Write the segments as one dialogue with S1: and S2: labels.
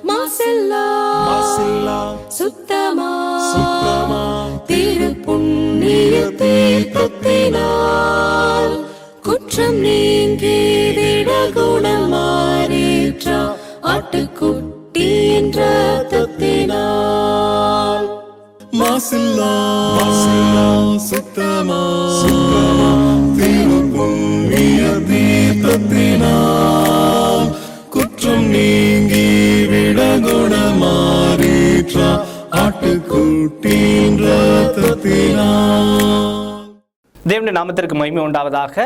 S1: மாசில்லா சுத்தமா திரு புண்ணிய தீர்த்தத்தினால் குற்றம் நீங்கிவிட குணம் மாறிற்ற ஆட்டுக்குட்டி என்ற ரத்தத்தினால்.
S2: மாசில்லா சுத்தமா திரு புண்ணிய தீர்த்தத்தினால் குற்றம் நீங்கி விட குணமாறிற்ற ஆட்டுக்குட்டியின் ரத்தத்தினால்.
S3: தேவனுடைய நாமத்திற்கு மகிமை உண்டாவதாக.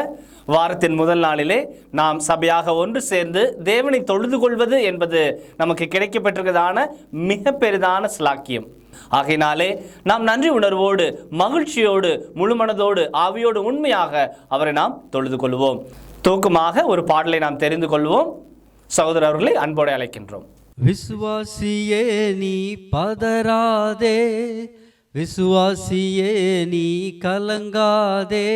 S3: வாரத்தின் முதல் நாளிலே நாம் சபையாக ஒன்று சேர்ந்து தேவனை தொழுது கொள்வது என்பது நமக்கு கிடைக்கப்பட்டிருக்கிறதான மிக பெரிதான ஸ்லாக்கியம். ஆகையினாலே நாம் நன்றி உணர்வோடு மகிழ்ச்சியோடு முழுமனதோடு ஆவியோடு உண்மையாக அவரை நாம் தொழுது கொள்வோம். தூக்கமாக ஒரு பாடலை நாம் தெரிந்து கொள்வோம். சகோதரர்களை அன்போடு அழைக்கின்றோம்.
S4: விசுவாசியே நீ பதறாதே, விசுவாசியே நீ கலங்காதே,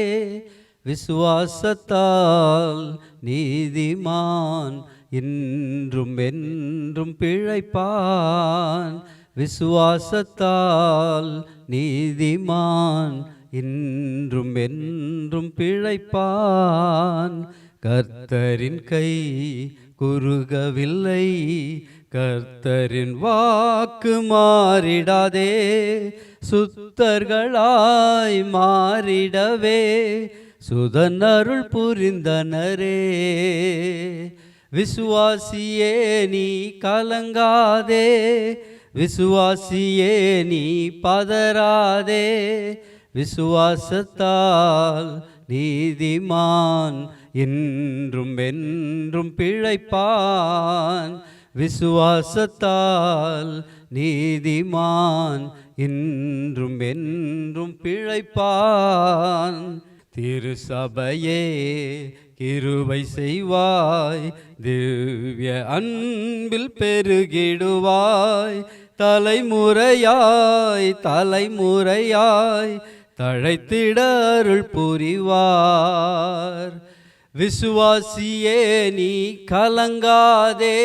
S4: விசுவாசத்தால் நீதிமான் இன்றும் என்றும் பிழைப்பான். விசுவாசத்தால் நீதிமான் இன்றும் என்றும் பிழைப்பான். கர்த்தரின் கை குறுகவில்லை, கர்த்தரின் வாக்கு மாறிடாதே, சுத்தர்களாய் மாறிடவே சுதனருள் புரிந்தனரே. விசுவாசியே நீ கலங்காதே, விசுவாசியே நீ பதறாதே, விசுவாசத்தால் நீதிமான் இன்றும் என்றும் பிழைப்பான். விசுவாசத்தால் நீதிமான் இன்றும் என்றும் பிழைப்பான். திருசபையே கிருபை செய்வாய், திவ்ய அன்பில் பெருகிடுவாய், தலைமுறையாய் தலைமுறையாய் தழைத்திட அருள் புரிவார். விசுவாசியே நீ கலங்காதே,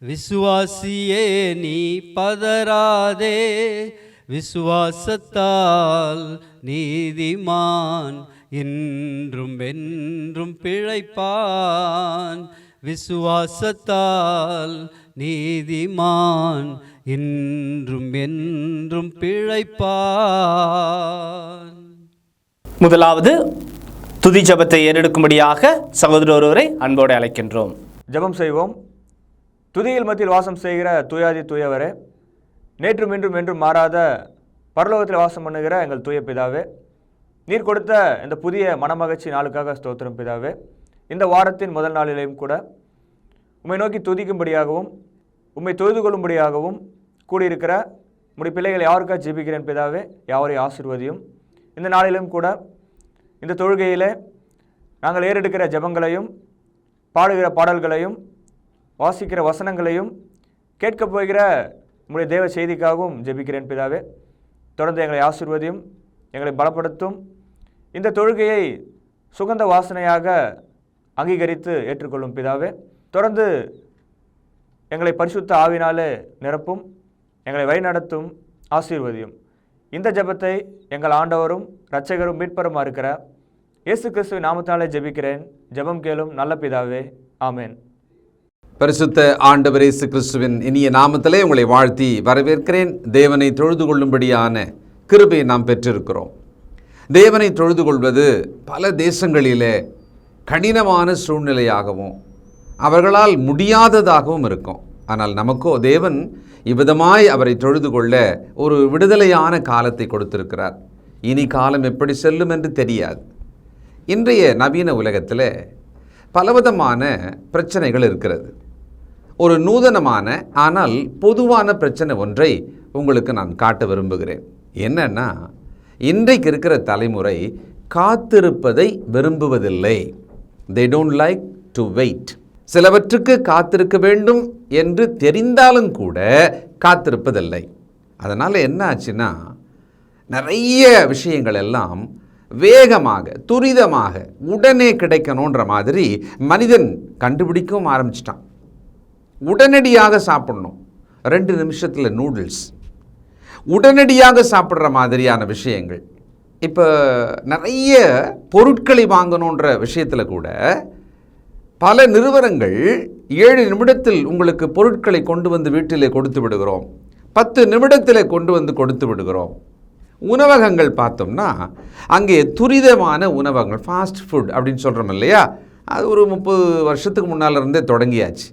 S4: விசுவாசியே நீ பதறாதே, விசுவாசத்தால் நீதிமான் இன்றும் என்றும் பிழைப்பான். விசுவாசத்தால் நீதிமான் இன்றும் என்றும் பிழைப்பான்.
S3: முதலாவது துதி ஜபத்தை ஏறெடுக்கும்படியாக சகோதரர் ஒருவரை அன்போடு அழைக்கின்றோம்.
S5: ஜபம் செய்வோம். துதியில் மத்தியில் வாசம் செய்கிற தூயாதி தூயவரே, நேற்றும் இன்றும் என்றும் மாறாத பரலோகத்தில் வாசம் பண்ணுகிற எங்கள் தூய பிதாவே, நீர் கொடுத்த இந்த புதிய மனமகிழ்ச்சி நாளுக்காக ஸ்தோத்திரம் பிதாவே. இந்த வாரத்தின் முதல் நாளிலேயும் கூட உம்மை நோக்கி துதிக்கும்படியாகவும் உம்மை தொழுது கொள்ளும்படியாகவும் கூடியிருக்கிற உம்முடைய பிள்ளைகள் யாருக்காக ஜெபிக்கிறேன் பிதாவே, யாவரையும் ஆசீர்வதியும். இந்த நாளிலும் கூட இந்த தொழுகையிலே நாங்கள் ஏறெடுக்கிற ஜெபங்களையும் பாடுகிற பாடல்களையும் வாசிக்கிற வசனங்களையும் கேட்கப் போகிற உம்முடைய தேவ செய்திக்காகவும் ஜெபிக்கிறேன் பிதாவே. தொடர்ந்து எங்களை ஆசீர்வதியும், எங்களை பலப்படுத்தும். இந்த தொழுகையை சுகந்த வாசனையாக அங்கீகரித்து ஏற்றுக்கொள்ளும் பிதாவே. தொடர்ந்து எங்களை பரிசுத்த ஆவினாலே நிரப்பும், எங்களை வழிநடத்தும், ஆசீர்வதியும். இந்த ஜெபத்தை எங்கள் ஆண்டவரும் இரட்சகரும் மீட்பருமா இருக்கிற இயேசு கிறிஸ்துவின் நாமத்தாலே ஜெபிக்கிறேன். ஜெபம் கேளும் நல்ல பிதாவே, ஆமேன்.
S6: பரிசுத்த ஆண்டவர் இயேசு கிறிஸ்துவின் இனிய நாமத்திலே உங்களை வாழ்த்தி வரவேற்கிறேன். தேவனை தொழுது கொள்ளும்படியான கிருபையை நாம் பெற்றிருக்கிறோம். தேவனை தொழுது கொள்வது பல தேசங்களிலே கடினமான சூழ்நிலையாகவும் அவர்களால் முடியாததாகவும் இருக்கும். ஆனால் நமக்கோ தேவன் இவ்விதமாய் அவரை தொழுது கொள்ள ஒரு விடுதலையான காலத்தை கொடுத்திருக்கிறார். இனி காலம் எப்படி செல்லும் என்று தெரியாது. இன்றைய நவீன உலகத்தில் பலவிதமான பிரச்சனைகள் இருக்கிறது. ஒரு நூதனமான ஆனால் பொதுவான பிரச்சனை ஒன்றை உங்களுக்கு நான் காட்ட விரும்புகிறேன். என்னன்னா, இன்றைக்கு இருக்கிற தலைமுறை காத்திருப்பதை விரும்புவதில்லை. they don't like to wait. சிலவற்றுக்கு காத்திருக்க வேண்டும் என்று தெரிந்தாலும் கூட காத்திருப்பதில்லை. அதனால் என்ன ஆச்சுன்னா, நிறைய விஷயங்கள் எல்லாம் வேகமாக துரிதமாக உடனே கிடைக்கணுன்ற மாதிரி மனிதன் கண்டுபிடிக்கவும் ஆரம்பிச்சிட்டான். உடனடியாக சாப்பிடணும். 2 நிமிஷத்தில் நூடுல்ஸ், உடனடியாக சாப்பிட்ற மாதிரியான விஷயங்கள். இப்போ நிறைய பொருட்களை வாங்கணுன்ற விஷயத்தில் கூட பல நிறுவனங்கள் 7 நிமிடத்தில் உங்களுக்கு பொருட்களை கொண்டு வந்து வீட்டிலே கொடுத்து விடுகிறோம், 10 நிமிடத்தில் கொண்டு வந்து கொடுத்து விடுகிறோம். உணவகங்கள் பார்த்தோம்னா அங்கே துரிதமான உணவகங்கள், ஃபாஸ்ட் ஃபுட் அப்படின்னு சொல்கிறோம் இல்லையா, அது ஒரு 30 வருஷத்துக்கு முன்னால் இருந்தே தொடங்கியாச்சு.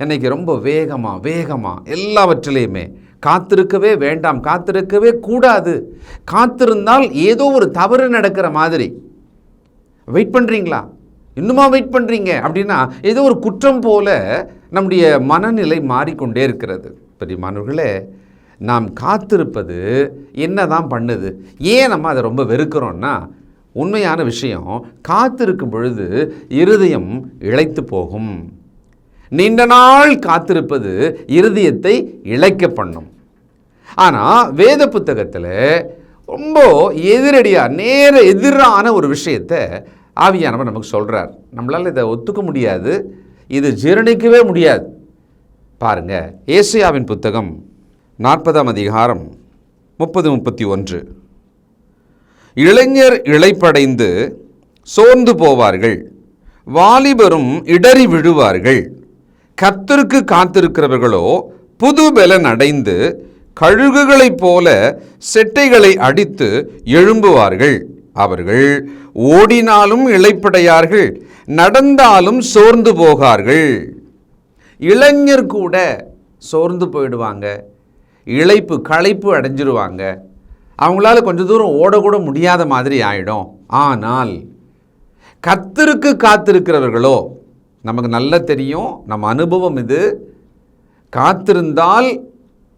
S6: இன்றைக்கி ரொம்ப வேகமாக எல்லாவற்றிலையுமே காத்திருக்கவே வேண்டாம், காத்திருக்கவே கூடாது, காத்திருந்தால் ஏதோ ஒரு தவறு நடக்கிற மாதிரி. வெயிட் பண்ணுறீங்களா, இன்னுமா வெயிட் பண்ணுறீங்க அப்படின்னா ஏதோ ஒரு குற்றம் போல நம்முடைய மனநிலை மாறிக்கொண்டே இருக்கிறது. பெரியமானவர்களே, நாம் காத்திருப்பது என்ன தான் பண்ணுது? ஏன் நம்ம அதை ரொம்ப வெறுக்கிறோன்னா, உண்மையான விஷயம், காத்திருக்கும் பொழுது இருதயம் இளைத்து போகும். நீண்ட நாள் காத்திருப்பது இருதயத்தை இளைக்க பண்ணும். ஆனால் வேத புத்தகத்தில் ரொம்ப எதிரடியாக எதிரான ஒரு விஷயத்தை ஆவியானவர் நமக்கு சொல்கிறார். நம்மளால் இதை ஒத்துக்க முடியாது, இது ஜீரணிக்கவே முடியாது. பாருங்க, ஏசாயாவின் புத்தகம் 40ஆம் அதிகாரம் 30-31. இளைஞர் இளைப்படைந்து சோர்ந்து போவார்கள், வாலிபரும் இடறி விழுவார்கள். கர்த்தருக்கு காத்திருக்கிறவர்களோ புது பலன் அடைந்து கழுகுகளைப் போல செட்டைகளை அடித்து எழும்புவார்கள். அவர்கள் ஓடினாலும் இளைப்படையார்கள், நடந்தாலும் சோர்ந்து போகார்கள். இளைஞர் கூட சோர்ந்து போயிடுவாங்க, களைப்பு அடைஞ்சிருவாங்க, அவங்களால கொஞ்சம் தூரம் ஓடக்கூட முடியாத மாதிரி ஆயிடும். ஆனால் கர்த்தருக்கு காத்திருக்கிறவர்களோ, நமக்கு நல்லா தெரியும், நம்ம அனுபவம் இது, காத்திருந்தால்,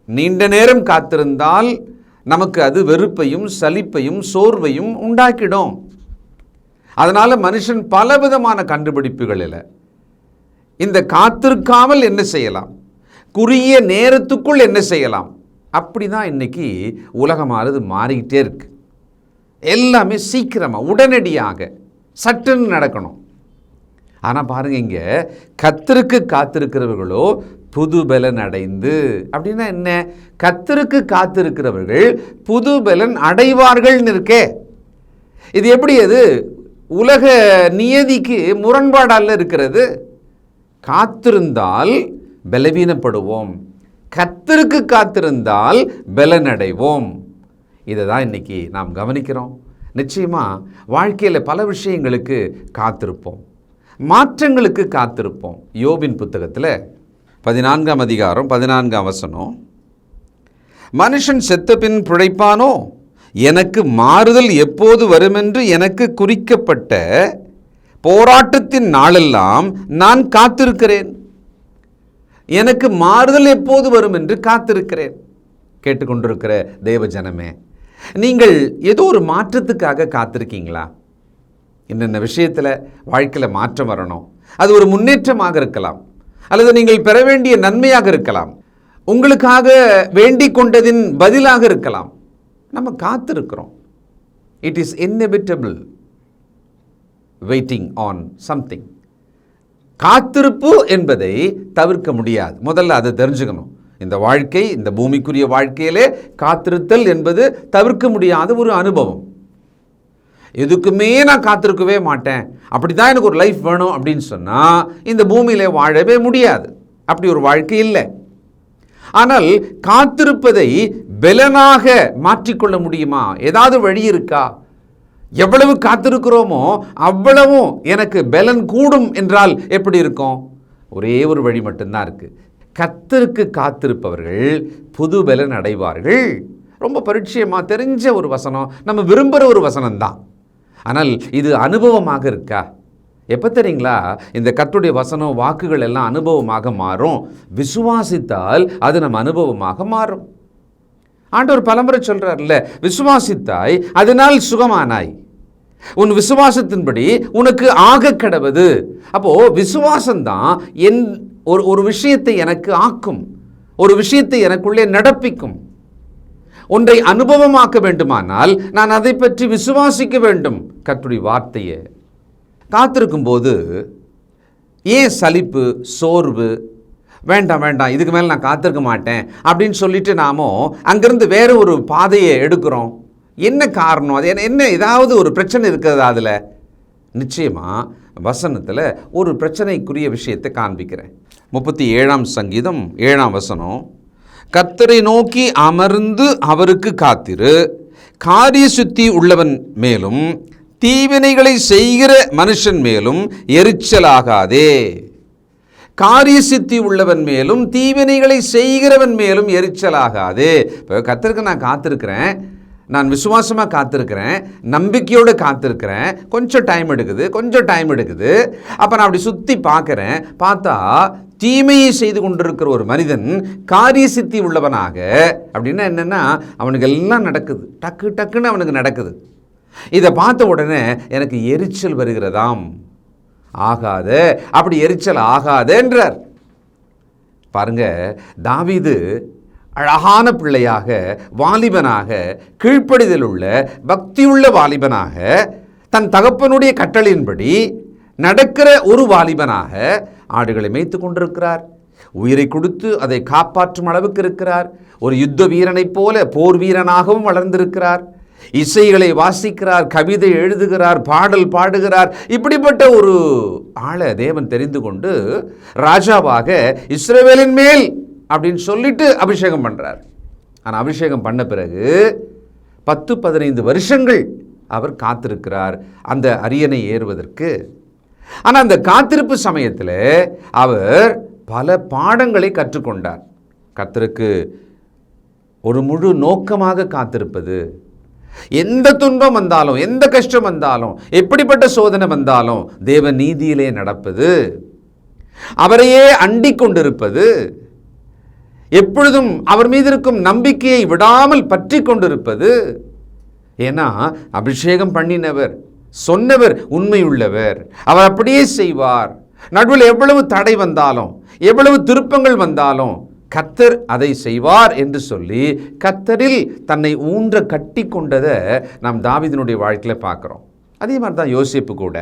S6: நீண்ட நேரம் காத்திருந்தால் நமக்கு அது வெறுப்பையும் சலிப்பையும் சோர்வையும் உண்டாக்கிடும். அதனால் மனுஷன் பலவிதமான கண்டுபிடிப்புகளில் இந்த காத்திருக்காமல் என்ன செய்யலாம், குறுகிய நேரத்துக்குள் என்ன செய்யலாம், அப்படி தான் இன்றைக்கி உலகமானது மாறிக்கிட்டே இருக்கு. எல்லாமே சீக்கிரமாக உடனடியாக சட்டுன்னு நடக்கணும். ஆனால் பாருங்கள், இங்கே கர்த்தருக்கு காத்திருக்கிறவர்களோ புது பலன் அடைந்து, அப்படின்னா என்ன? கர்த்தருக்கு காத்திருக்கிறவர்கள் புது பலன் அடைவார்கள்னு இருக்கே. இது எப்படி? அது உலக நியதிக்கு முரண்பாடால இருக்கிறது. காத்திருந்தால் பலவீனப்படுவோம், கர்த்தருக்கு காத்திருந்தால் பலன் அடைவோம். இதை தான் இன்றைக்கி நாம் கவனிக்கிறோம். நிச்சயமாக வாழ்க்கையில் பல விஷயங்களுக்கு காத்திருப்போம், மாற்றங்களுக்கு காத்திருப்போம். யோபின் புத்தகத்தில் 14ஆம் அதிகாரம் 14ஆம் வசனம், மனுஷன் செத்தபின் பிழைப்பானோ? எனக்கு மாறுதல் எப்போது வருமென்று எனக்கு குறிக்கப்பட்ட போராட்டத்தின் நாளெல்லாம் நான் காத்திருக்கிறேன். எனக்கு மாறுதல் எப்போது வரும் என்று காத்திருக்கிறேன். கேட்டுக்கொண்டிருக்கிற தேவ ஜனமே, நீங்கள் ஏதோ ஒரு மாற்றத்துக்காக காத்திருக்கீங்களா? என்னென்ன விஷயத்தில் வாழ்க்கையில் மாற்றம் வரணும், அது ஒரு முன்னேற்றமாக இருக்கலாம், அல்லது நீங்கள் பெற வேண்டிய நன்மையாக இருக்கலாம், உங்களுக்காக வேண்டிக் கொண்டதின் பதிலாக இருக்கலாம். நம்ம காத்திருக்கிறோம். It is inevitable waiting on something. காத்திருப்பு என்பதை தவிர்க்க முடியாது. முதல்ல அதை தெரிஞ்சுக்கணும். இந்த வாழ்க்கை, இந்த பூமிக்குரிய வாழ்க்கையிலே காத்திருத்தல் என்பது தவிர்க்க முடியாத ஒரு அனுபவம். எதுக்குமே நான் காத்திருக்கவே மாட்டேன், அப்படி தான் எனக்கு ஒரு லைஃப் வேணும் அப்படின்னு சொன்னால் இந்த பூமியில் வாழவே முடியாது. அப்படி ஒரு வாழ்க்கை இல்லை. ஆனால் காத்திருப்பதை பலனாக மாற்றிக்கொள்ள முடியுமா? ஏதாவது வழி இருக்கா? எவ்வளவு காத்திருக்கிறோமோ அவ்வளவும் எனக்கு பலன் கூடும் என்றால் எப்படி இருக்கும்? ஒரே ஒரு வழி மட்டும்தான் இருக்குது. கர்த்தருக்கு காத்திருப்பவர்கள் புது பலன் அடைவார்கள். ரொம்ப பரிச்சயமாக தெரிஞ்ச ஒரு வசனம், நம்ம விரும்புகிற ஒரு வசனம்தான். ஆனால் இது அனுபவமாக இருக்கா? எப்போ தெரியுங்களா? இந்த கர்த்தருடைய வசனம், வாக்குகள் எல்லாம் அனுபவமாக மாறும். விசுவாசித்தால் அது நம்ம அனுபவமாக மாறும். ஆண்டவர் பலமுறை சொல்றார்ல, விசுவாசித்தாய் அதனால் சுகமானாய், உன் விசுவாசத்தின்படி உனக்கு ஆக கடவது. அப்போ விசுவாசம்தான் ஒரு விஷயத்தை எனக்கு ஆக்கும், ஒரு விஷயத்தை எனக்குள்ளே நடப்பிக்கும். ஒன்றை அனுபவமாக்க வேண்டுமானால் நான் அதை பற்றி விசுவாசிக்க வேண்டும். கர்த்தருடைய வார்த்தையை காத்திருக்கும் போது ஏன் சலிப்பு, சோர்வு, வேண்டாம் வேண்டாம், இதுக்கு மேலே நான் காத்திருக்க மாட்டேன் அப்படின்னு சொல்லிட்டு நாமோ அங்கேருந்து வேற ஒரு பாதையை எடுக்கிறோம். என்ன காரணம்? அது என்ன ஏதாவது ஒரு பிரச்சனை இருக்கிறதா? அதில் நிச்சயமாக வசனத்தில் ஒரு பிரச்சனைக்குரிய விஷயத்தை காண்பிக்கிறேன். 37ஆம் சங்கீதம் 7ஆம் வசனம், கர்த்தரை நோக்கி அமர்ந்து அவருக்கு காத்திரு, காரிய சுத்தி உள்ளவன் மேலும் தீவினைகளை செய்கிற மனுஷன் மேலும் எரிச்சலாகாதே. காரிய சித்தி உள்ளவன் மேலும் தீவினைகளை செய்கிறவன் மேலும் எரிச்சலாகாது. இப்போ கர்த்தருக்கு நான் காத்திருக்கிறேன், நான் விசுவாசமாக காத்திருக்கிறேன், நம்பிக்கையோடு காத்திருக்கிறேன். கொஞ்சம் டைம் எடுக்குது. அப்போ நான் அப்படி சுற்றி பார்க்குறேன். பார்த்தா தீமையை செய்து கொண்டிருக்கிற ஒரு மனிதன் காரிய சித்தி உள்ளவனாக, அப்படின்னா என்னென்னா அவனுக்கு எல்லாம் நடக்குது, டக்குன்னு அவனுக்கு நடக்குது. இதை பார்த்த உடனே எனக்கு எரிச்சல் வருகிறதாம். ஆகாத, அப்படி எரிச்சல் ஆகாதன்றார். பாருங்க, தாவீது அழகான பிள்ளையாக, வாலிபனாக, கீழ்ப்படிதல் உள்ள பக்தியுள்ள வாலிபனாக, தன் தகப்பனுடைய கட்டளையின்படி நடக்கிற ஒரு வாலிபனாக ஆடுகளை மேய்த்து கொண்டிருக்கிறார். உயிரை கொடுத்து அதை காப்பாற்றும் அளவுக்கு இருக்கிறார். ஒரு யுத்த வீரனைப் போல போர் வீரனாகவும் வளர்ந்திருக்கிறார். இசைகளை வாசிக்கிறார், கவிதை எழுதுகிறார், பாடல் பாடுகிறார். இப்படிப்பட்ட ஒரு ஆளை தேவன் தெரிந்து கொண்டு ராஜாவாக இஸ்ரவேலின் மேல் அப்படின்னு சொல்லிட்டு அபிஷேகம் பண்ணுறார். ஆனால் அபிஷேகம் பண்ண பிறகு 10-15 வருஷங்கள் அவர் காத்திருக்கிறார் அந்த அரியணை ஏறுவதற்கு. ஆனால் அந்த காத்திருப்பு சமயத்தில் அவர் பல பாடங்களை கற்றுக்கொண்டார். கர்த்தருக்கு ஒரு முழு நோக்கமாக காத்திருப்பது, எந்த துன்பம் வந்தாலும், எந்த கஷ்டம் வந்தாலும், எப்படிப்பட்ட சோதனை வந்தாலும் தேவ நீதியிலே நடப்பது, அவரையே அண்டிக் கொண்டிருப்பது, எப்பொழுதும் அவர் மீது இருக்கும் நம்பிக்கையை விடாமல் பற்றி கொண்டிருப்பது. ஏன்னா அபிஷேகம் பண்ணினவர், சொன்னவர் உண்மையுள்ளவர், அவர் அப்படியே செய்வார். நடுவில் எவ்வளவு தடை வந்தாலும், எவ்வளவு திருப்பங்கள் வந்தாலும் கர்த்தர் அதை செய்வார் என்று சொல்லி கர்த்தரில் தன்னை ஊன்ற கட்டி கொண்டதை நாம் தாவீதினுடைய வாழ்க்கையில் பார்க்குறோம். அதே மாதிரி தான் யோசேப்பு கூட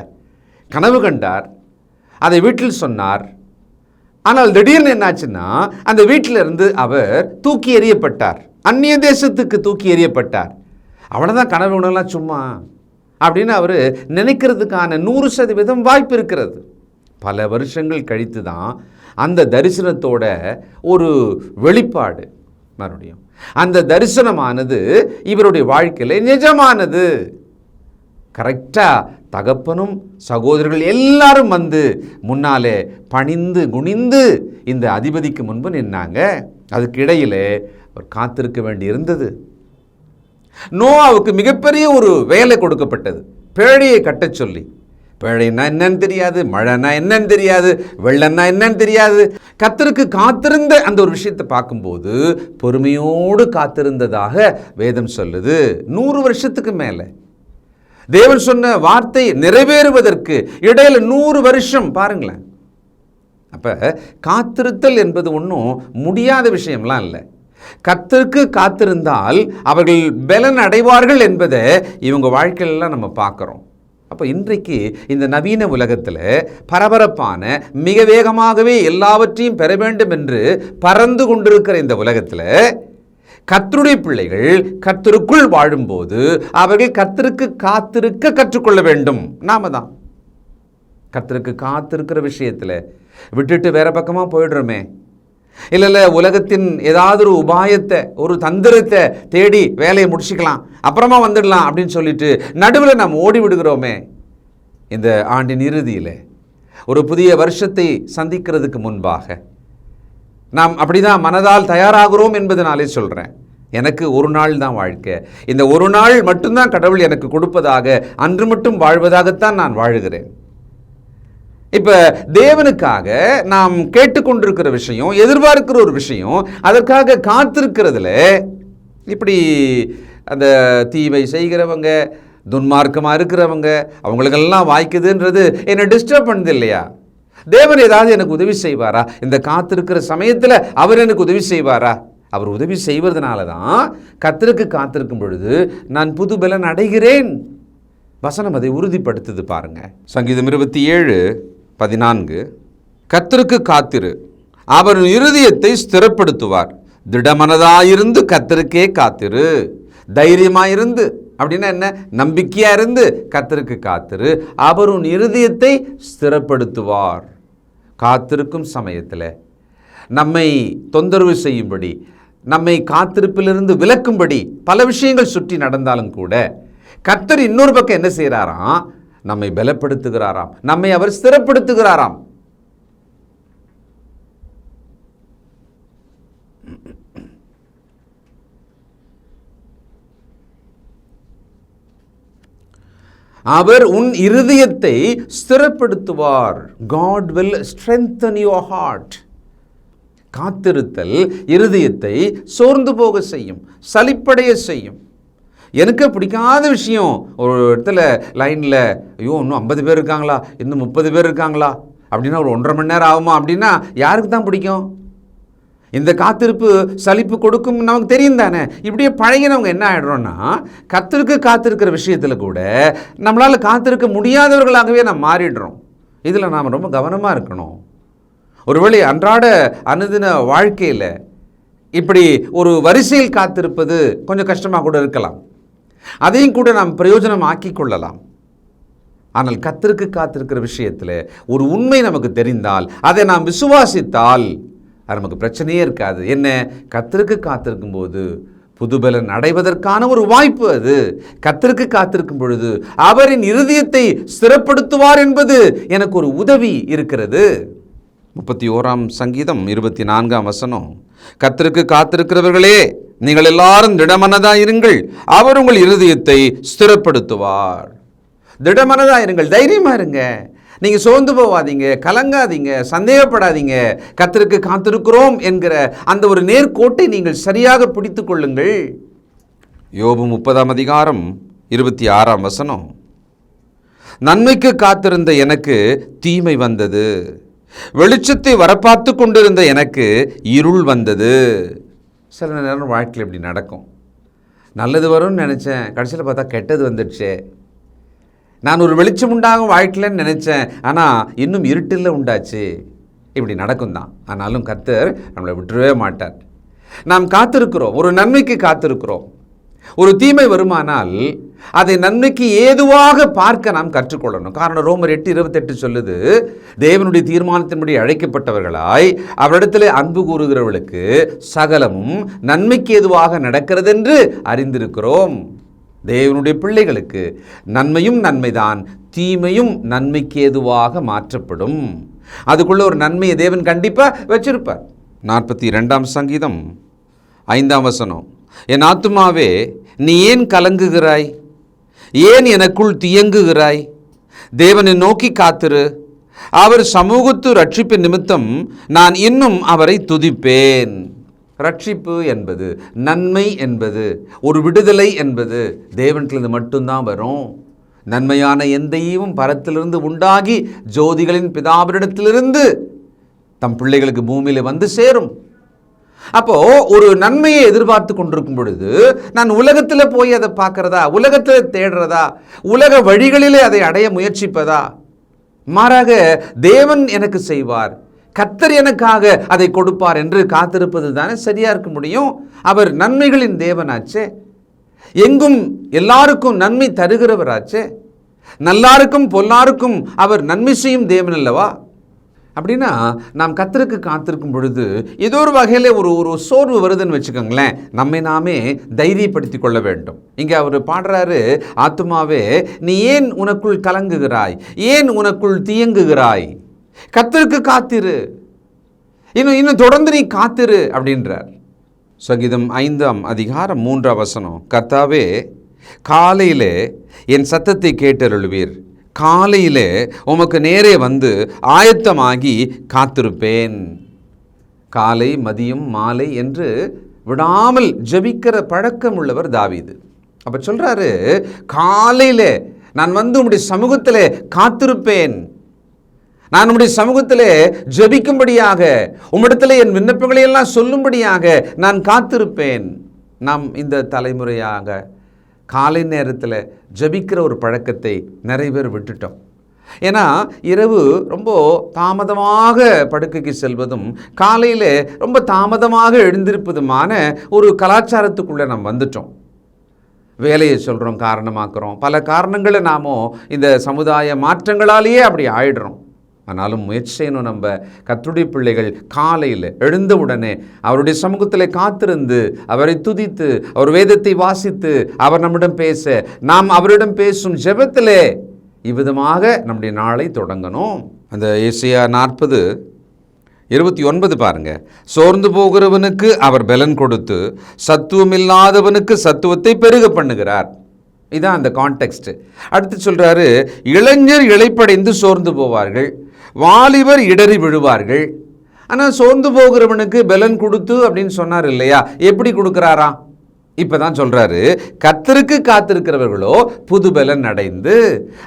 S6: கனவு கண்டார், அதை வீட்டில் சொன்னார். ஆனால் திடீர்னு என்னாச்சுன்னா அந்த வீட்டிலிருந்து அவர் தூக்கி எறியப்பட்டார், அந்நிய தேசத்துக்கு தூக்கி எறியப்பட்டார். அவ்வளோதான், கனவு உணலாம் சும்மா அப்படின்னு அவர் நினைக்கிறதுக்கான 100% வாய்ப்பு இருக்கிறது. பல வருஷங்கள் கழித்து தான் அந்த தரிசனத்தோட ஒரு வெளிப்பாடு மறுபடியும், அந்த தரிசனமானது இவருடைய வாழ்க்கையில் நிஜமானது. கரெக்டாக தகப்பனும் சகோதரர்கள் எல்லாரும் வந்து முன்னாலே பணிந்து குனிந்து இந்த அதிபதிக்கு முன்பு நின்னாங்க. அதுக்கு இடையிலே அவர் காத்திருக்க வேண்டி இருந்தது. நோவாவுக்கு மிகப்பெரிய ஒரு வேலை கொடுக்கப்பட்டது, பேழையை கட்டச் சொல்லி. பேழைன்னா என்னன்னு தெரியாது, மழைன்னா என்னன்னு தெரியாது, வெள்ளன்னா என்னன்னு தெரியாது. கர்த்தருக்கு காத்திருந்த அந்த ஒரு விஷயத்தை பார்க்கும்போது பொறுமையோடு காத்திருந்ததாக வேதம் சொல்லுது. 100 வருஷத்துக்கு மேலே தேவன் சொன்ன வார்த்தை நிறைவேறுவதற்கு இடையில 100 வருஷம் பாருங்களேன். அப்ப காத்திருத்தல் என்பது ஒன்றும் முடியாத விஷயம்லாம் இல்லை. கர்த்தருக்கு காத்திருந்தால் அவர்கள் பலன் அடைவார்கள் என்பதை இவங்க வாழ்க்கையிலலாம் நம்ம பார்க்குறோம். அப்போ இன்றைக்கு இந்த நவீன உலகத்தில் பரபரப்பான, மிக வேகமாகவே எல்லாவற்றையும் பெற வேண்டும் என்று பறந்து கொண்டிருக்கிற இந்த உலகத்தில் கர்த்தருடைய பிள்ளைகள் கர்த்தருக்குள் வாழும்போது அவர்கள் கர்த்தருக்கு காத்திருக்க கற்றுக்கொள்ள வேண்டும். நாம தான் கர்த்தருக்கு காத்திருக்கிற விஷயத்தில் விட்டுட்டு வேற பக்கமாக போயிடுறோமே. இல்லை உலகத்தின் ஏதாவது ஒரு உபாயத்தை, ஒரு தந்திரத்தை தேடி வேலையை முடிச்சுக்கலாம், அப்புறமா வந்துடலாம் அப்படின்னு சொல்லிட்டு நடுவில் நாம் ஓடி விடுகிறோமே. இந்த ஆண்டின் இறுதியில் ஒரு புதிய வருஷத்தை சந்திக்கிறதுக்கு முன்பாக நாம் அப்படிதான் மனதால் தயாராகிறோம் என்பதனாலே சொல்கிறேன். எனக்கு ஒரு நாள் தான் வாழ்க்கை, இந்த ஒரு நாள் மட்டும்தான் கடவுள் எனக்கு கொடுப்பதாக, அன்று மட்டும் வாழ்வதாகத்தான் நான் வாழுகிறேன். இப்போ தேவனுக்காக நாம் கேட்டுக்கொண்டிருக்கிற விஷயம், எதிர்பார்க்கிற ஒரு விஷயம், அதற்காக காத்திருக்கிறதுல இப்படி அந்த தீவை செய்கிறவங்க, துன்மார்க்கமாக இருக்கிறவங்க, அவங்களுக்கெல்லாம் வாய்க்குதுன்றது என்னை டிஸ்டர்ப் பண்ணுது இல்லையா? தேவன் ஏதாவது எனக்கு உதவி செய்வாரா? இந்த காத்திருக்கிற சமயத்தில் அவர் எனக்கு உதவி செய்வாரா? அவர் உதவி செய்வதனால தான் கர்த்தருக்கு காத்திருக்கும் பொழுது நான் புது பலன் அடைகிறேன். வசனம் அதை உறுதிப்படுத்துது பாருங்க. சங்கீதம் 27:14, கர்த்தருக்கு காத்திரு, அவர் உன் இருதயத்தை ஸ்திரப்படுத்துவார். திடமனதாயிருந்து கர்த்தருக்கே காத்திரு. தைரியமாயிருந்து அப்படின்னா என்ன? நம்பிக்கையா இருந்து கர்த்தருக்கு காத்திரு. அவர் உன் இருதயத்தை ஸ்திரப்படுத்துவார். காத்திருக்கும் சமயத்தில் நம்மை தொந்தரவு செய்யும்படி, நம்மை காத்திருப்பிலிருந்து விலக்கும்படி பல விஷயங்கள் சுற்றி நடந்தாலும் கூட கர்த்தர் இன்னொரு பக்கம் என்ன செய்கிறாராம்? நம்மை பலப்படுத்துகிறாராம், நம்மை அவர் ஸ்திரப்படுத்துகிறாராம். அவர் உன் இருதயத்தை ஸ்திரப்படுத்துவார். God will strengthen your heart. காத்திருத்தல் இருதயத்தை சோர்ந்து போக செய்யும், சலிப்படைய செய்யும். எனக்கு பிடிக்காத விஷயம், ஒரு இடத்துல லைனில் ஐயோ இன்னும் 50 பேர் இருக்காங்களா, இன்னும் 30 பேர் இருக்காங்களா அப்படின்னா ஒரு 1.5 மணி நேரம் ஆகுமா அப்படின்னா யாருக்கு தான் பிடிக்கும்? இந்த காத்திருப்பு சலிப்பு கொடுக்கும் நமக்கு தெரியும் தானே. இப்படியே பழகினவங்க என்ன ஆகிடுறோன்னா, கர்த்தருக்கு காத்திருக்கிற விஷயத்தில் கூட நம்மளால் காத்திருக்க முடியாதவர்களாகவே நாம் மாறிடுறோம். இதில் நாம் ரொம்ப கவனமாக இருக்கணும். ஒருவேளை அன்றாட அனுதின வாழ்க்கையில் இப்படி ஒரு வரிசையில் காத்திருப்பது கொஞ்சம் கஷ்டமாக கூட இருக்கலாம். அதையும் கூட நாம் பிரயோஜனம் ஆக்கி கொள்ளலாம். ஆனால் கர்த்தருக்கு காத்திருக்கிற விஷயத்தில் ஒரு உண்மை நமக்கு தெரிந்தால், அதை நாம் விசுவாசித்தால் அது நமக்கு பிரச்சனையே இருக்காது. என்ன? கர்த்தருக்கு காத்திருக்கும் போது புதுபலன் அடைவதற்கான ஒரு வாய்ப்பு. அது கர்த்தருக்கு காத்திருக்கும் பொழுது அவரின் இருதயத்தை ஸ்திரப்படுத்துவார் என்பது எனக்கு ஒரு உதவி இருக்கிறது. 31ஆம் சங்கீதம் 24ஆம் வசனம், கர்த்தருக்கு காத்திருக்கிறவர்களே நீங்கள் எல்லாரும் திடமனதாயிருங்கள், அவர் உங்கள் இருதயத்தை ஸ்திரப்படுத்துவார். திடமனதாயிருங்கள், தைரியமா இருங்க. நீங்க சோர்ந்து போவாதீங்க, கலங்காதீங்க, சந்தேகப்படாதீங்க. கர்த்தருக்கு காத்திருக்கிறோம் என்கிற அந்த ஒரு நேர்கோட்டை நீங்கள் சரியாக பிடித்து கொள்ளுங்கள். யோபு 30ஆம் அதிகாரம் 26ஆம் வசனம், நன்மைக்கு காத்திருந்த எனக்கு தீமை வந்தது, வெளிச்சத்தை வரப்பார்த்து கொண்டிருந்த எனக்கு இருள் வந்தது. சில நேரம் வாழ்க்கையில் இப்படி நடக்கும். நல்லது வரும்னு நினச்சேன், கடைசியில் பார்த்தா கெட்டது வந்துடுச்சே. நான் ஒரு வெளிச்சம் உண்டாகும் வாழ்க்கையிலன்னு நினச்சேன், ஆனால் இன்னும் இருட்டில் உண்டாச்சு. இப்படி நடக்கும் தான். ஆனாலும் கர்த்தர் நம்மளை விட்டுறவே மாட்டார். நாம் காத்திருக்கிறோம், ஒரு நன்மைக்கு காத்திருக்கிறோம். ஒரு தீமை வருமானால் அதை நன்மைக்கு ஏதுவாக பார்க்க நாம் கற்றுக்கொள்ளணும். காரணம் ரோமர் 8:28 சொல்லுது, தேவனுடைய தீர்மானத்தின்படி அழைக்கப்பட்டவர்களாய் அவரிடத்தில் அன்பு கூறுகிறவர்களுக்கு சகலமும் நன்மைக்கு ஏதுவாக நடக்கிறது என்று அறிந்திருக்கிறோம். தேவனுடைய பிள்ளைகளுக்கு நன்மையும் நன்மைதான், தீமையும் நன்மைக்கு ஏதுவாக மாற்றப்படும். அதுக்குள்ள ஒரு நன்மையை தேவன் கண்டிப்பாக வச்சிருப்பார். 42ஆம் சங்கீதம் 5ஆம் வசனம், என் ஆத்துமாவே நீ ஏன் கலங்குகிறாய், ஏன் எனக்குள் தியங்குகிறாய்? தேவனை நோக்கி காத்திரு, அவர் சமூகத்து ரட்சிப்பின் நிமித்தம் நான் இன்னும் அவரை துதிப்பேன். ரட்சிப்பு என்பது, நன்மை என்பது, ஒரு விடுதலை என்பது தேவனிலிருந்து மட்டும்தான் வரும். நன்மையான எந்த ஈவும் பரத்திலிருந்து உண்டாகி ஜோதிகளின் பிதாவினிடத்திலிருந்து தம் பிள்ளைகளுக்கு பூமியில் வந்து சேரும். அப்போ ஒரு நன்மையை எதிர்பார்த்து கொண்டிருக்கும் பொழுது நான் உலகத்தில் போய் அதை பார்க்கறதா, உலகத்தில் தேடுறதா, உலக வழிகளிலே அதை அடைய முயற்சிப்பதா? மாறாக தேவன் எனக்கு செய்வார், கர்த்தர் எனக்காக அதை கொடுப்பார் என்று காத்திருப்பது தானே சரியா இருக்க முடியும். அவர் நன்மைகளின் தேவனாச்சே, எங்கும் எல்லாருக்கும் நன்மை தருகிறவராச்சே, நல்லாருக்கும் பொல்லாருக்கும் அவர் நன்மை செய்யும் தேவன் அல்லவா? அப்படின்னா நாம் கர்த்தருக்கு காத்திருக்கும் பொழுது ஏதோ ஒரு வகையில் ஒரு சோர்வு வருதுன்னு வச்சுக்கோங்களேன், நம்மை நாமே தைரியப்படுத்தி கொள்ள வேண்டும். இங்கே அவர் பாடுறாரு, ஆத்துமாவே நீ ஏன் உனக்குள் கலங்குகிறாய், ஏன் உனக்குள் தியங்குகிறாய்? கர்த்தருக்கு காத்திரு, இன்னும் தொடர்ந்து நீ காத்திரு அப்படின்றார். சங்கீதம் 5ஆம் அதிகாரம் 3ஆம் வசனம், கர்த்தாவே காலையிலே என் சத்தத்தை கேட்டருளுவீர், காலையிலே உமக்கு நேரே வந்து ஆயத்தமாகி காத்திருப்பேன். காலை மதியம் மாலை என்று விடாமல் ஜெபிக்கிற பழக்கம் உள்ளவர் தாவீது. அப்ப சொல்றாரு, காலையிலே நான் வந்து உம்முடைய சமூகத்திலே காத்திருப்பேன், நான் உம்முடைய சமூகத்திலே ஜெபிக்கும்படியாக, உம்மிடத்திலே என் விண்ணப்பங்களை எல்லாம் சொல்லும்படியாக நான் காத்திருப்பேன். நாம் இந்த தலைமுறையாக காலை நேரத்தில் ஜெபிக்கிற ஒரு பழக்கத்தை நிறைய பேர் விட்டுட்டோம். ஏன்னா இரவு ரொம்ப தாமதமாக படுக்கைக்கு செல்வதும் காலையில் ரொம்ப தாமதமாக எழுந்திருப்பதுமான ஒரு கலாச்சாரத்துக்குள்ளே நாம் வந்துட்டோம். வேலையை சொல்கிறோம், காரணமாக்குறோம், பல காரணங்களை நாமோ இந்த சமுதாய மாற்றங்களாலேயே அப்படி ஆயிடுறோம். ஆனாலும் முயற்சி செய்யணும். நம்ம கர்த்தருடைய பிள்ளைகள் காலையில் எழுந்த உடனே அவருடைய சமூகத்தில் காத்திருந்து அவரை துதித்து அவர் வேதத்தை வாசித்து அவர் நம்மிடம் பேச, நாம் அவரிடம் பேசும் ஜெபத்திலே இவ்விதமாக நம்முடைய நாளை தொடங்கணும். அந்த ஏசாயா 40:29 பாருங்க. சோர்ந்து போகிறவனுக்கு அவர் பலன் கொடுத்து சத்துவமில்லாதவனுக்கு சத்துவத்தை பெருக பண்ணுகிறார். இதான் அந்த கான்டெக்ஸ்ட். அடுத்து சொல்றாரு, இளைஞர் இளைப்படைந்து சோர்ந்து போவார்கள், வாலிபர் இடறி விழுவார்கள். ஆனால் சோர்ந்து போகிறவனுக்கு பலன் கொடுத்து அப்படின்னு சொன்னார் இல்லையா? எப்படி கொடுக்குறாரா? இப்பதான் சொல்றாரு, கர்த்தருக்கு காத்திருக்கிறவர்களோ புது பலன் அடைந்து.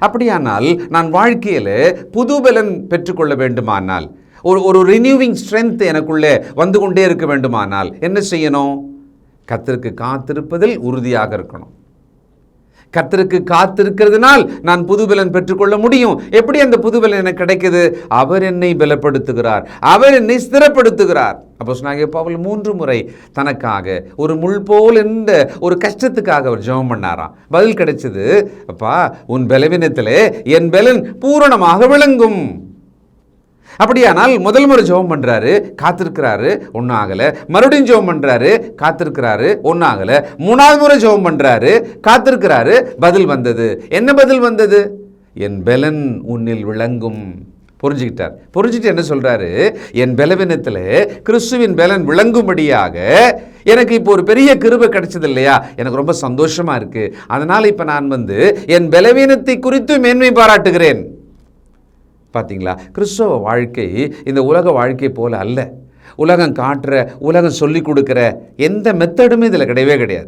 S6: அப்படியானால் நான் வாழ்க்கையில புது பலன் பெற்றுக்கொள்ள வேண்டுமானால், ஒரு ரினியூவிங் ஸ்ட்ரென்த் எனக்குள்ளே வந்து கொண்டே இருக்க வேண்டுமானால் என்ன செய்யணும்? கர்த்தருக்கு காத்திருப்பதில் உறுதியாக இருக்கணும். கர்த்தருக்கு காத்திருக்கிறதுனால் நான் புதுபலன் பெற்றுக்கொள்ள முடியும். எப்படி அந்த புதுபலன் எனக்கு கிடைக்குது? அவர் என்னை பலப்படுத்துகிறார், அவர் என்னை ஸ்திரப்படுத்துகிறார். அப்போஸ்தலனாகிய பவுல் 3 முறை தனக்காக ஒரு முள் போல் என்ற ஒரு கஷ்டத்துக்காக அவர் ஜெபம் பண்ணாராம். பதில் கிடைச்சது, அப்பா உன் பலவீனத்திலே என் பலன் பூரணமாக விளங்கும். அப்படியானால் முதல் முறை ஜெபம் பண்றாரு, காத்திருக்கிறாரு, ஒன்றும் ஆகலை. மறுபடியும் ஜெபம் பண்றாரு, காத்திருக்கிறாரு, ஒன்றும் ஆகலை. 3வது முறை ஜெபம் பண்றாரு, காத்திருக்கிறாரு, பதில் வந்தது. என்ன பதில் வந்தது? என் பலன் உன்னில் விளங்கும். புரிஞ்சுக்கிட்டார். புரிஞ்சுட்டு என்ன சொல்றாரு? என் பலவீனத்தில் கிறிஸ்துவின் பலன் விளங்கும்படியாக எனக்கு இப்போ ஒரு பெரிய கிருபை கிடைச்சது இல்லையா? எனக்கு ரொம்ப சந்தோஷமா இருக்கு. அதனால இப்போ நான் என் பலவீனத்தை குறித்து மேன்மை பாராட்டுகிறேன். பார்த்தீங்களா? கிறிஸ்தவ வாழ்க்கை இந்த உலக வாழ்க்கை போல அல்ல. உலகம் காட்டுற, உலகம் சொல்லி கொடுக்குற எந்த மெத்தடுமே இதில் கிடையவே கிடையாது.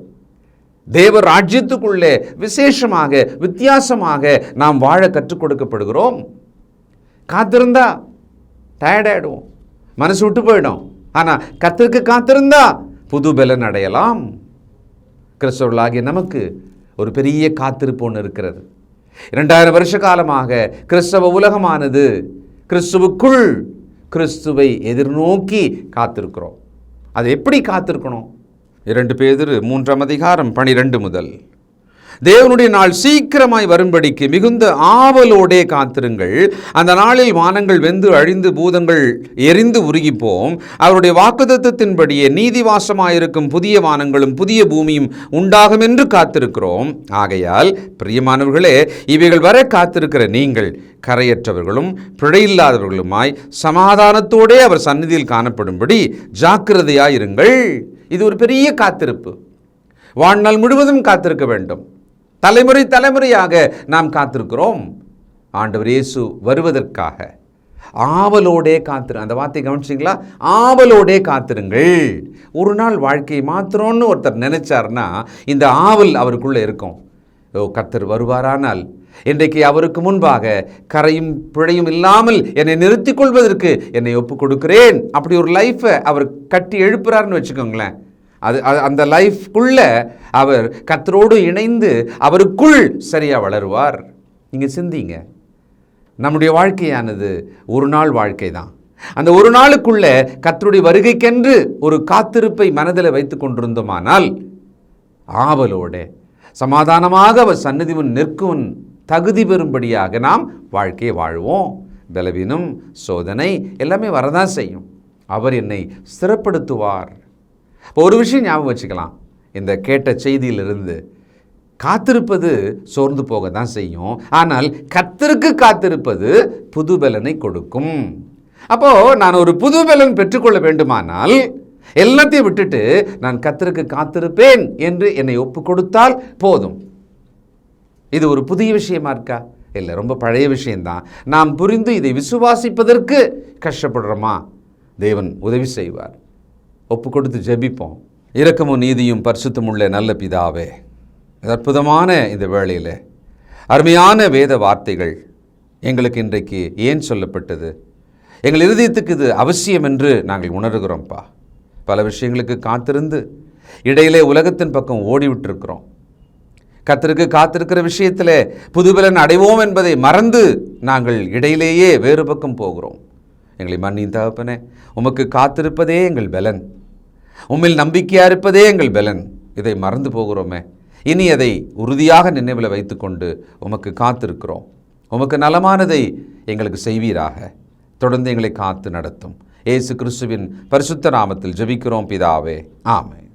S6: தேவ ராஜ்யத்துக்குள்ளே விசேஷமாக வித்தியாசமாக நாம் வாழ கற்றுக் கொடுக்கப்படுகிறோம். காத்திருந்தா டயர்டாயிடுவோம், மனசு விட்டு போயிடும். ஆனால் கர்த்தருக்கு காத்திருந்தா புது பலன் அடையலாம். கிறிஸ்தவர்களாகிய நமக்கு ஒரு பெரிய காத்திருப்பு ஒன்று இருக்கிறது. 2000 வருஷ காலமாக கிறிஸ்தவ உலகமானது கிறிஸ்துவுக்குள் கிறிஸ்துவை எதிர்நோக்கி காத்திருக்கிறோம். அது எப்படி காத்திருக்கணும்? 2 பேதுரு 3:12 முதல், தேவனுடைய நாள் சீக்கிரமாய் வரும்படிக்கு மிகுந்த ஆவலோடே காத்திருங்கள். அந்த நாளில் வானங்கள் வெந்து அழிந்து பூதங்கள் எரிந்து உருகிப்போம். அவருடைய வாக்குத்தத்தத்தின்படியே நீதிவாசமாயிருக்கும் புதிய வானங்களும் புதிய பூமியும் உண்டாகும் என்று காத்திருக்கிறோம். ஆகையால் பிரியமானவர்களே, இவைகள் வர காத்திருக்கிற நீங்கள் கரையற்றவர்களும் பிழையில்லாதவர்களுமாய் சமாதானத்தோடே அவர் சந்நிதியில் காணப்படும்படி ஜாக்கிரதையாயிருங்கள். இது ஒரு பெரிய காத்திருப்பு. வாழ்நாள் முழுவதும் காத்திருக்க வேண்டும். தலைமுறை தலைமுறையாக நாம் காத்திருக்கிறோம். ஆண்டவர் இயேசு வருவதற்காக ஆவலோடே அந்த வார்த்தை கவனிச்சிங்களா? ஆவலோடே காத்திருங்கள். ஒரு நாள் வாழ்க்கையை மாத்திரம்னு ஒருத்தர் நினைச்சார்னா இந்த ஆவல் அவருக்குள்ளே இருக்கும். கர்த்தர் வருவாரானால் இன்றைக்கு அவருக்கு முன்பாக கரையும் பிழையும் இல்லாமல் என்னை நிறுத்திக் கொள்வதற்கு என்னை ஒப்புக் கொடுக்கிறேன். அப்படி ஒரு லைஃப்பை அவர் கட்டி எழுப்புறாருன்னு வச்சுக்கோங்களேன். அந்த லைஃப்குள்ள அவர் கர்த்தரோடு இணைந்து அவருக்குள் சரியாக வளருவார். நீங்கள் சிந்திங்க, நம்முடைய வாழ்க்கையானது ஒரு நாள் வாழ்க்கை தான். அந்த ஒரு நாளுக்குள்ள கர்த்தருடைய வருகைக்கென்று ஒரு காத்திருப்பை மனதில் வைத்து கொண்டிருந்தோமானால் ஆவலோட சமாதானமாக அவர் சந்நிதி முன் நிற்கும் தகுதி பெறும்படியாக நாம் வாழ்க்கையை வாழ்வோம். பலவீனம், சோதனை எல்லாமே வரதான் செய்யும். அவர் என்னை ஸ்திரப்படுத்துவார். இப்போ ஒரு விஷயம் ஞாபகம் வச்சுக்கலாம். இந்த கேட்ட செய்தியிலிருந்து காத்திருப்பது சோர்ந்து போக தான் செய்யும். ஆனால் கர்த்தருக்கு காத்திருப்பது புது பலனை கொடுக்கும். அப்போது நான் ஒரு புது பலன் பெற்றுக்கொள்ள வேண்டுமானால் எல்லாத்தையும் விட்டுட்டு நான் கர்த்தருக்கு காத்திருப்பேன் என்று என்னை ஒப்பு கொடுத்தால் போதும். இது ஒரு புதிய விஷயமா இருக்கா? இல்லை, ரொம்ப பழைய விஷயம்தான். நாம் புரிந்து இதை விசுவாசிப்பதற்கு கஷ்டப்படுறோமா? தேவன் உதவி செய்வார். ஒப்பு கொடுத்து ஜெபிப்போம். இரக்கமும் நீதியும் பரிசுத்தமுள்ள நல்ல பிதாவே, அற்புதமான இந்த வேளையில் அருமையான வேத வார்த்தைகள் எங்களுக்கு இன்றைக்கு ஏன் சொல்லப்பட்டது? எங்கள் இருதயத்துக்கு இது அவசியம் என்று நாங்கள் உணர்கிறோம்ப்பா. பல விஷயங்களுக்கு காத்திருந்து இடையிலே உலகத்தின் பக்கம் ஓடிவிட்டிருக்கிறோம். கர்த்தருக்கு காத்திருக்கிற விஷயத்தில் புதுபலன் அடைவோம் என்பதை மறந்து நாங்கள் இடையிலேயே வேறு பக்கம் போகிறோம். எங்களை மன்னியும் தகப்பனே. உமக்கு காத்திருப்பதே எங்கள் பலன், உம்மில் நம்பிக்கையாக இருப்பதே எங்கள் பலன். இதை மறந்து போகிறோமே. இனி அதை உறுதியாக நினைவில் வைத்துக்கொண்டு உமக்கு காத்திருக்கிறோம். உமக்கு நலமானதை எங்களுக்கு செய்வீராக. தொடர்ந்து எங்களை காத்து நடத்தும். இயேசு கிறிஸ்துவின் பரிசுத்த நாமத்தில் ஜெபிக்கிறோம் பிதாவே, ஆமென்.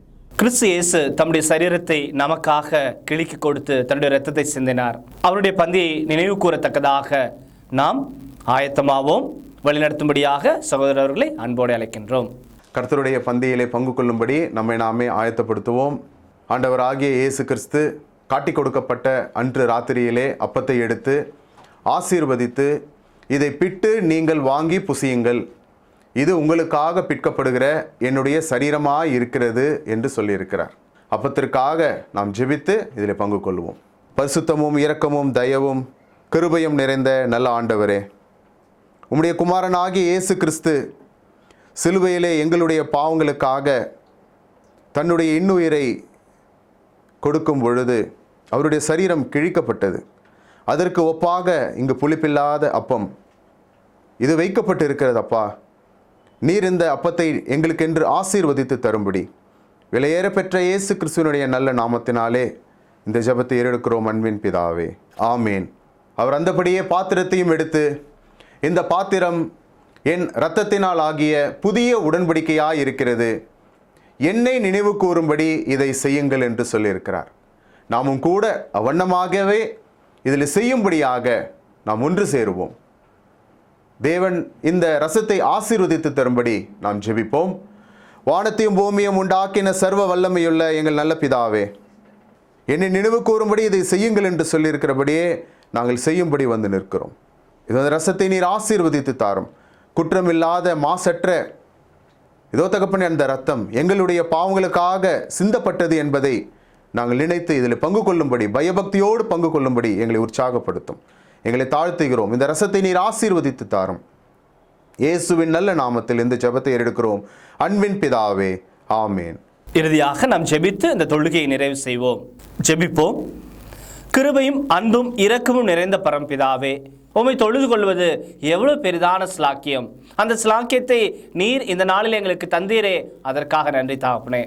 S3: கிறிஸ்து இயேசு தம்முடைய சரீரத்தை நமக்காக கிழிக்கு கொடுத்து தன்னுடைய இரத்தத்தை சிந்தினார். அவருடைய பந்தியை நினைவு கூறத்தக்கதாக நாம் ஆயத்தமாவோம். வழிநடத்தும்படியாக சகோதரர்களை அன்போடு அழைக்கின்றோம்.
S7: கர்த்தருடைய பந்தியிலே பங்கு கொள்ளும்படி நம்மை நாமே ஆயத்தப்படுத்துவோம். ஆண்டவராகிய இயேசு கிறிஸ்து காட்டி கொடுக்கப்பட்ட அன்று ராத்திரியிலே அப்பத்தை எடுத்து ஆசீர்வதித்து, இதை பிட்டு நீங்கள் வாங்கி புசியுங்கள், இது உங்களுக்காக பிற்கப்படுகிற என்னுடைய சரீரமாய் இருக்கிறது என்று சொல்லியிருக்கிறார். அப்பத்திற்காக நாம் ஜெபித்து இதில் பங்கு கொள்வோம். பரிசுத்தமும் இரக்கமும் தயவும் கிருபையும் நிறைந்த நல்ல ஆண்டவரே, உம்முடைய குமாரனாகிய இயேசு கிறிஸ்து சிலுவையிலே எங்களுடைய பாவங்களுக்காக தன்னுடைய இன்னுயிரை கொடுக்கும் பொழுது அவருடைய சரீரம் கிழிக்கப்பட்டது. அதற்கு ஒப்பாக இங்கு புளிப்பில்லாத அப்பம் இது வைக்கப்பட்டு இருக்கிறது. அப்பா, நீர் இந்த அப்பத்தை எங்களுக்கென்று ஆசீர்வதித்து தரும்படி விலையேற பெற்ற இயேசு கிறிஸ்துவனுடைய நல்ல நாமத்தினாலே இந்த ஜெபத்தை ஏறெடுக்கிறோம் அன்பின் பிதாவே, ஆமேன். அவர் அந்தபடியே பாத்திரத்தையும் எடுத்து, இந்த பாத்திரம் என் இரத்தத்தினால் ஆகிய புதிய உடன்படிக்கையாய் இருக்கிறது, என்னை நினைவு கூறும்படி இதை செய்யுங்கள் என்று சொல்லியிருக்கிறார். நாமும் கூட அவ்வண்ணமாகவே இதில் செய்யும்படியாக நாம் ஒன்று சேருவோம். தேவன் இந்த ரசத்தை ஆசீர்வதித்து தரும்படி நாம் ஜெபிப்போம். வானத்தையும் பூமியும் உண்டாக்கின சர்வ வல்லமையுள்ள எங்கள் நல்ல பிதாவே, என்னை நினைவு கூறும்படி இதை செய்யுங்கள் என்று சொல்லியிருக்கிறபடியே நாங்கள் செய்யும்படி வந்து நிற்கிறோம். இந்த ரசத்தை நீர் ஆசீர்வதித்து தாரும். குற்றமில்லாத மாசற்ற இதோ தகப்பனே, அந்த ரத்தம் எங்களுடைய பாவங்களுக்காக சிந்தப்பட்டது என்பதை நாங்கள் நினைத்து இதில் பங்கு கொள்ளும்படி, பயபக்தியோடு பங்கு கொள்ளும்படி எங்களை உற்சாகப்படுத்தும். எங்களை தாழ்த்துகிறோம். இந்த ரசத்தை நீர் ஆசீர்வதித்து தாரும். இயேசுவின் நல்ல நாமத்தில் இந்த ஜெபத்தை எடுக்கிறோம் அன்பின் பிதாவே, ஆமேன்.
S3: இறுதியாக நாம் ஜெபித்து இந்த தொழுகையை நிறைவு செய்வோம். ஜெபிப்போம். கிருபையும் அன்பும் இரக்கமும் நிறைந்த பரம்பிதாவே, உம்மை தொழுது கொள்வது எவ்வளவு பெரிதான ஸ்லாக்கியம். அந்த ஸ்லாக்கியத்தை நீர் இந்த நாளில் எங்களுக்கு தந்தீரே, அதற்காக நன்றி தகப்பனே.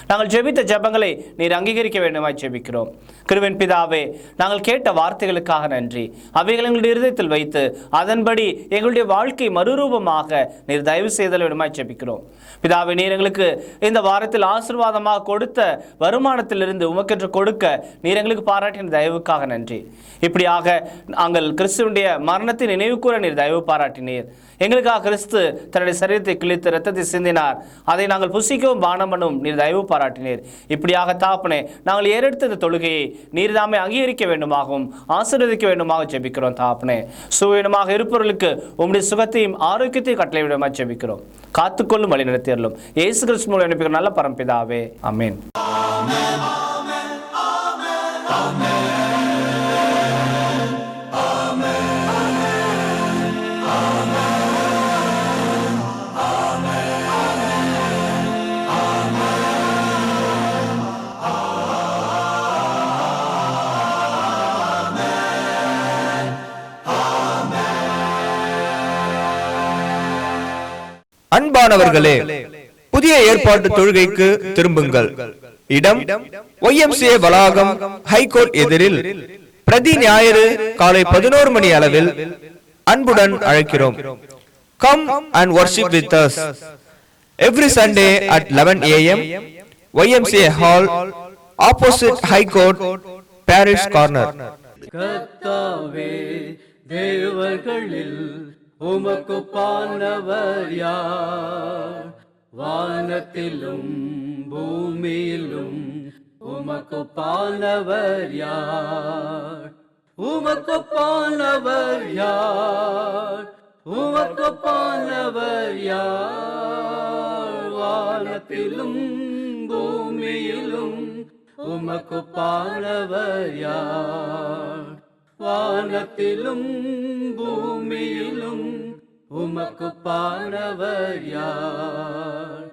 S3: நாங்கள் ஜெபித்த ஜெபங்களை நீர் அங்கீகரிக்க வேண்டுமாய் ஜெபிக்கிறோம். கிருபையின் பிதாவே, நாங்கள் கேட்ட வார்த்தைகளுக்காக நன்றி. அவைகள் எங்களுடைய இருதயத்தில் வைத்து அதன்படி எங்களுடைய வாழ்க்கை மறுரூபமாக நீர் தயவு செய்தல் வேண்டுமாய் ஜெபிக்கிறோம். பிதாவே, நீர் எங்களுக்கு இந்த வாரத்தில் ஆசீர்வாதமாக கொடுத்த வருமானத்திலிருந்து உமக்கென்று கொடுக்க நீர் எங்களுக்கு பாராட்டின தயவுக்காக நன்றி. இப்படியாக நாங்கள் கிறிஸ்துவனுடைய மரணத்தை நினைவு கூற நீர் தயவு பாராட்டினீர். எங்களுக்காக கிறிஸ்து தன்னுடைய சரீரத்தை கிழித்து இரத்தத்தை சிந்தினார். அதை நாங்கள் புசிக்கவும் பானம் பண்ணவும் நீர் தயவு பாராட்டினீர். இப்படியாக தாப்பனே, நாங்கள் ஏறெடுத்த இந்த தொழுகையை நீர் தாமே அங்கீகரிக்க வேண்டுமாகவும் ஆசீர்வதிக்க வேண்டுமாக ஜெபிக்கிறோம். தாப்பனே, சுவீனமாக இருப்பவர்களுக்கு உம்முடைய சுகத்தையும் ஆரோக்கியத்தையும் கட்டளை விடமாக ஜெபிக்கிறோம். காத்துக்கொள்ளும் வழி நடத்தியறலும் இயேசு கிறிஸ்து மூலம் அனுப்பிக்கிற நல்ல பரம்பிதாவே, ஆமென்.
S8: அன்பானவர்களே, புதிய ஏற்பாட்டு தொழுகைக்கு திரும்புங்கள். இடம் YMCA வளாகம், ஹைகோர்ட் எதிரில், பிரதி ஞாயிறு காலை 11 மணி அளவில் அன்புடன் அழைக்கிறோம். Come and worship with us every Sunday at 11 AM, YMCA Hall, opposite High Court, Parish Corner.
S4: கர்த்தாவே, தேவர்களில் உமக்கு பானவர் யார்? வானத்திலும் பூமியிலும் உமக்கு பானவர் யார்? உமக்கு பானவர் யார்? உமக்கு பானவர் யார்? வானத்திலும் பூமியிலும் உமக்கு பானவர் யார்? வானத்திலும் பூமியிலும் உமக்கு பானவர் யார்?